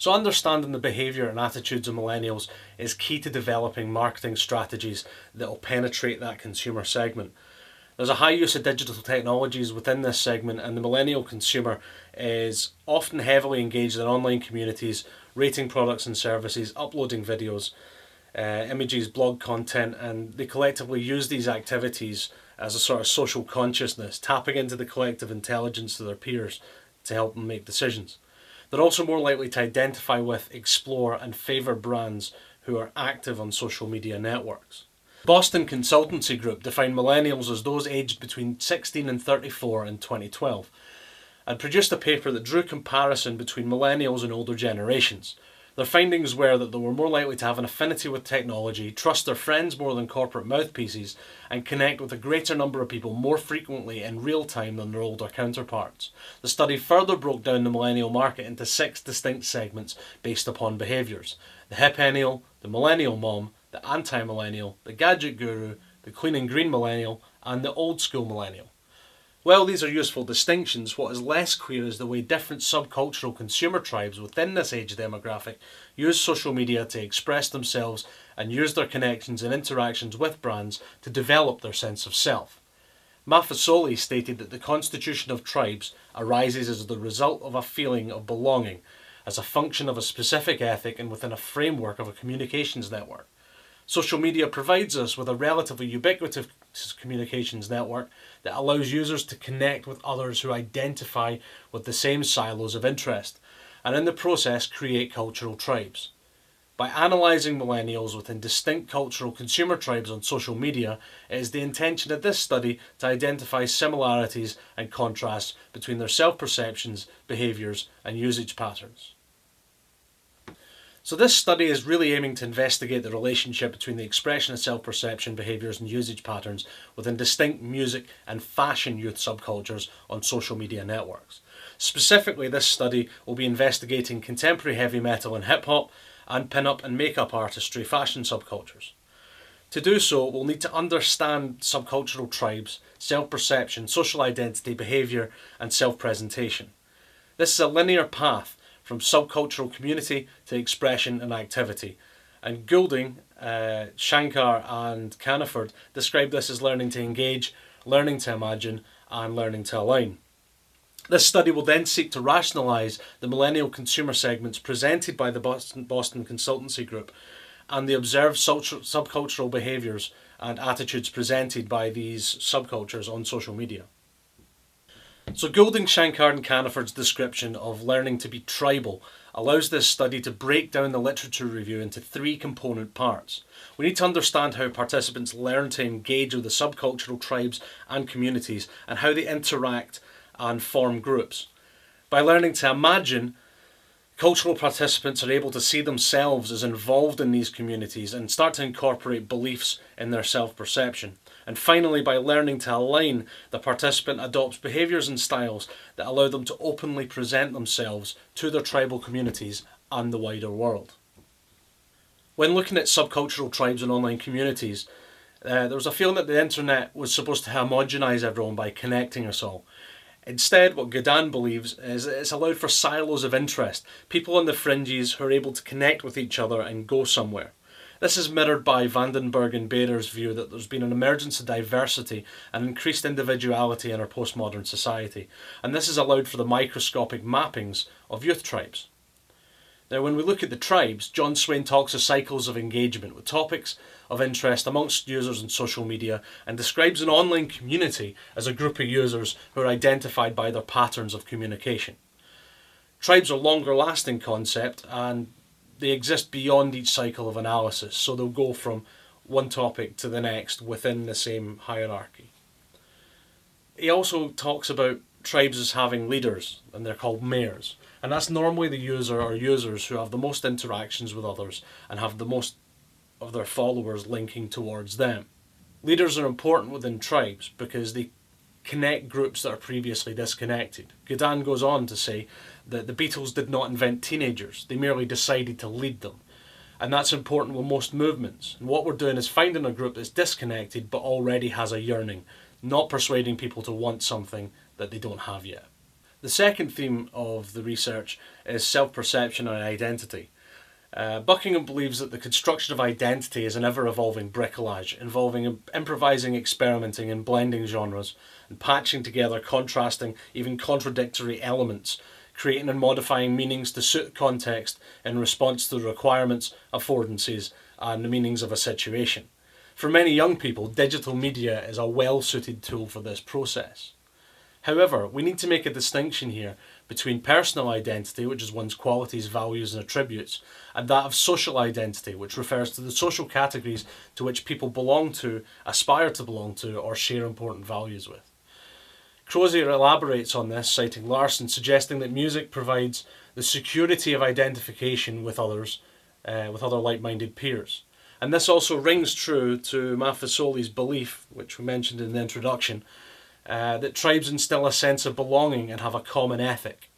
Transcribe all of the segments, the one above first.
So understanding the behaviour and attitudes of millennials is key to developing marketing strategies that will penetrate that consumer segment. There's a high use of digital technologies within this segment, and the millennial consumer is often heavily engaged in online communities, rating products and services, uploading videos, images, blog content, and they collectively use these activities as a sort of social consciousness, tapping into the collective intelligence of their peers to help them make decisions. They're also more likely to identify with, explore and favour brands who are active on social media networks. Boston Consultancy Group defined millennials as those aged between 16 and 34 in 2012 and produced a paper that drew comparison between millennials and older generations. Their findings were that they were more likely to have an affinity with technology, trust their friends more than corporate mouthpieces, and connect with a greater number of people more frequently in real time than their older counterparts. The study further broke down the millennial market into 6 distinct segments based upon behaviours: the hippennial, the millennial mom, the anti-millennial, the gadget guru, the clean and green millennial, and the old school millennial. While these are useful distinctions, what is less clear is the way different subcultural consumer tribes within this age demographic use social media to express themselves and use their connections and interactions with brands to develop their sense of self. Maffesoli stated that the constitution of tribes arises as the result of a feeling of belonging, as a function of a specific ethic and within a framework of a communications network. Social media provides us with a relatively ubiquitous communications network that allows users to connect with others who identify with the same silos of interest, and in the process create cultural tribes. By analysing millennials within distinct cultural consumer tribes on social media, it is the intention of this study to identify similarities and contrasts between their self-perceptions, behaviours and usage patterns. So this study is really aiming to investigate the relationship between the expression of self-perception, behaviours and usage patterns within distinct music and fashion youth subcultures on social media networks. Specifically, this study will be investigating contemporary heavy metal and hip-hop and pin-up and make-up artistry fashion subcultures. To do so, we'll need to understand subcultural tribes, self-perception, social identity, behaviour and self-presentation. This is a linear path from subcultural community to expression and activity. And Goulding, Shankar and Canniford describe this as learning to engage, learning to imagine and learning to align. This study will then seek to rationalise the millennial consumer segments presented by the Boston Consultancy Group and the observed subcultural behaviours and attitudes presented by these subcultures on social media. So Goulding, Shankar and Canniford's description of learning to be tribal allows this study to break down the literature review into 3 component parts. We need to understand how participants learn to engage with the subcultural tribes and communities and how they interact and form groups. By learning to imagine, cultural participants are able to see themselves as involved in these communities and start to incorporate beliefs in their self-perception. And finally, by learning to align, the participant adopts behaviours and styles that allow them to openly present themselves to their tribal communities and the wider world. When looking at subcultural tribes and online communities, there was a feeling that the internet was supposed to homogenise everyone by connecting us all. Instead, what Goulding believes is that it's allowed for silos of interest, people on the fringes who are able to connect with each other and go somewhere. This is mirrored by Vandenberg and Bader's view that there's been an emergence of diversity and increased individuality in our postmodern society, and this has allowed for the microscopic mappings of youth tribes. Now, when we look at the tribes, John Swain talks of cycles of engagement with topics of interest amongst users on social media and describes an online community as a group of users who are identified by their patterns of communication. Tribes are a longer lasting concept and they exist beyond each cycle of analysis, so they'll go from one topic to the next within the same hierarchy. He also talks about tribes as having leaders, and they're called mayors, and that's normally the user or users who have the most interactions with others and have the most of their followers linking towards them. Leaders are important within tribes because they connect groups that are previously disconnected. Goulding goes on to say that the Beatles did not invent teenagers, they merely decided to lead them. And that's important with most movements. And what we're doing is finding a group that's disconnected but already has a yearning, not persuading people to want something that they don't have yet. The second theme of the research is self-perception and identity. Buckingham believes that the construction of identity is an ever-evolving bricolage, involving improvising, experimenting and blending genres, and patching together contrasting, even contradictory elements, creating and modifying meanings to suit context in response to the requirements, affordances and the meanings of a situation. For many young people, digital media is a well-suited tool for this process. However, we need to make a distinction here between personal identity, which is one's qualities, values and attributes, and that of social identity, which refers to the social categories to which people belong to, aspire to belong to, or share important values with. Crozier elaborates on this, citing Larson, suggesting that music provides the security of identification with others, with other like-minded peers. And this also rings true to Maffesoli's belief, which we mentioned in the introduction, that tribes instill a sense of belonging and have a common ethic.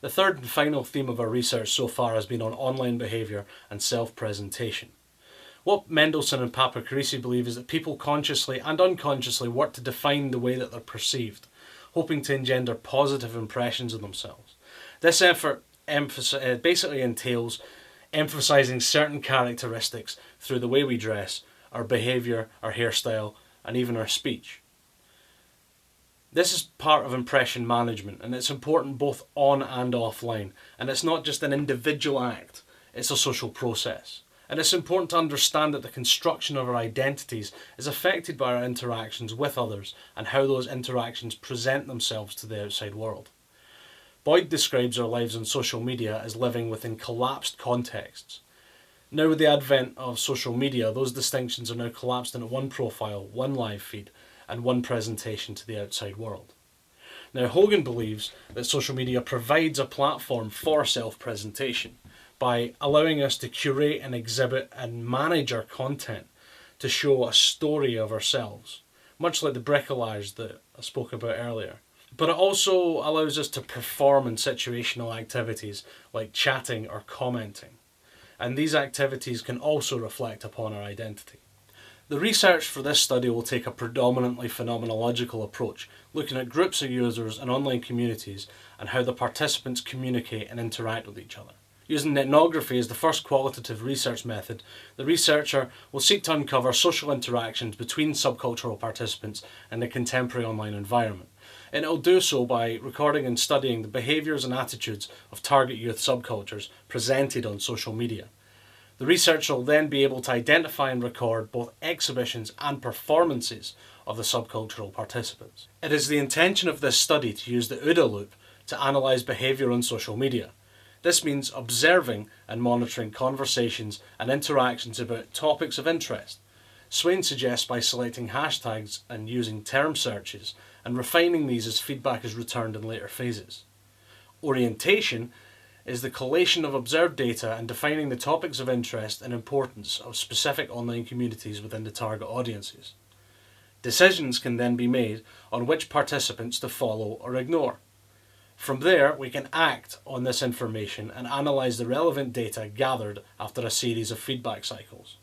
The third and final theme of our research so far has been on online behaviour and self-presentation. What Mendelssohn and Papacarisi believe is that people consciously and unconsciously work to define the way that they're perceived, hoping to engender positive impressions of themselves. This effort basically entails emphasising certain characteristics through the way we dress, our behaviour, our hairstyle, and even our speech. This is part of impression management, and it's important both on and offline, and it's not just an individual act, it's a social process. And it's important to understand that the construction of our identities is affected by our interactions with others and how those interactions present themselves to the outside world. Boyd describes our lives on social media as living within collapsed contexts. Now with the advent of social media, those distinctions are now collapsed into one profile, one live feed, and one presentation to the outside world. Now Hogan believes that social media provides a platform for self-presentation by allowing us to curate and exhibit and manage our content to show a story of ourselves, much like the bricolage that I spoke about earlier. But it also allows us to perform in situational activities like chatting or commenting. And these activities can also reflect upon our identity. The research for this study will take a predominantly phenomenological approach, looking at groups of users and online communities and how the participants communicate and interact with each other. Using ethnography as the first qualitative research method, the researcher will seek to uncover social interactions between subcultural participants in the contemporary online environment. And it will do so by recording and studying the behaviours and attitudes of target youth subcultures presented on social media. The researcher will then be able to identify and record both exhibitions and performances of the subcultural participants. It is the intention of this study to use the OODA loop to analyse behaviour on social media. This means observing and monitoring conversations and interactions about topics of interest. Swain suggests by selecting hashtags and using term searches and refining these as feedback is returned in later phases. Orientation is the collation of observed data and defining the topics of interest and importance of specific online communities within the target audiences. Decisions can then be made on which participants to follow or ignore. From there, we can act on this information and analyse the relevant data gathered after a series of feedback cycles.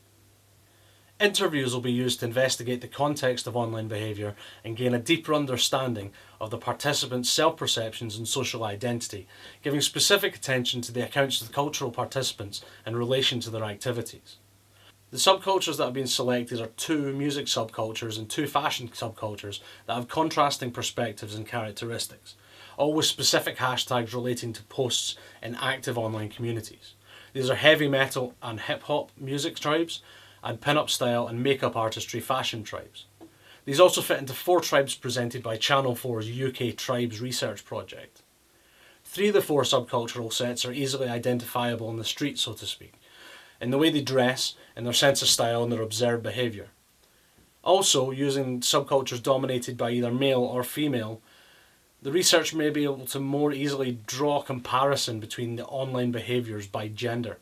Interviews will be used to investigate the context of online behaviour and gain a deeper understanding of the participants' self-perceptions and social identity, giving specific attention to the accounts of the cultural participants in relation to their activities. The subcultures that have been selected are 2 music subcultures and 2 fashion subcultures that have contrasting perspectives and characteristics, all with specific hashtags relating to posts in active online communities. These are heavy metal and hip-hop music tribes, and pin-up style and makeup artistry fashion tribes. These also fit into 4 tribes presented by Channel 4's UK Tribes Research Project. 3 of the 4 subcultural sets are easily identifiable on the street, so to speak, in the way they dress, in their sense of style and their observed behaviour. Also, using subcultures dominated by either male or female, the research may be able to more easily draw a comparison between the online behaviours by gender.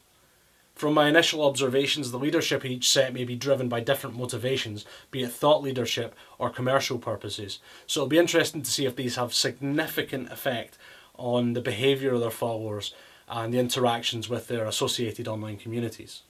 From my initial observations, the leadership of each set may be driven by different motivations, be it thought leadership or commercial purposes. So it'll be interesting to see if these have significant effect on the behaviour of their followers and the interactions with their associated online communities.